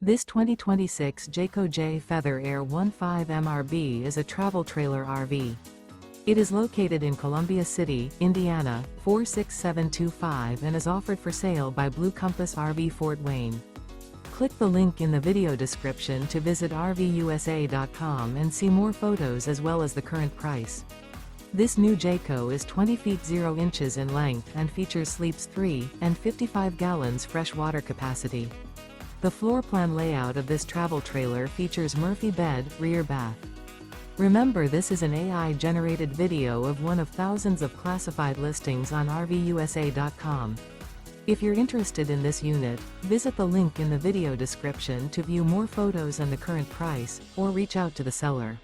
This 2026 Jayco Jay Feather Air 15 MRB is a travel trailer RV. It is located in Columbia City, Indiana, 46725 and is offered for sale by Blue Compass RV Fort Wayne. Click the link in the video description to visit RVUSA.com and see more photos as well as the current price. This new Jayco is 20 feet 0 inches in length and features sleeps 3 and 55 gallons fresh water capacity. The floor plan layout of this travel trailer features Murphy bed, rear bath. Remember, this is an AI-generated video of one of thousands of classified listings on RVUSA.com. If you're interested in this unit, visit the link in the video description to view more photos and the current price, or reach out to the seller.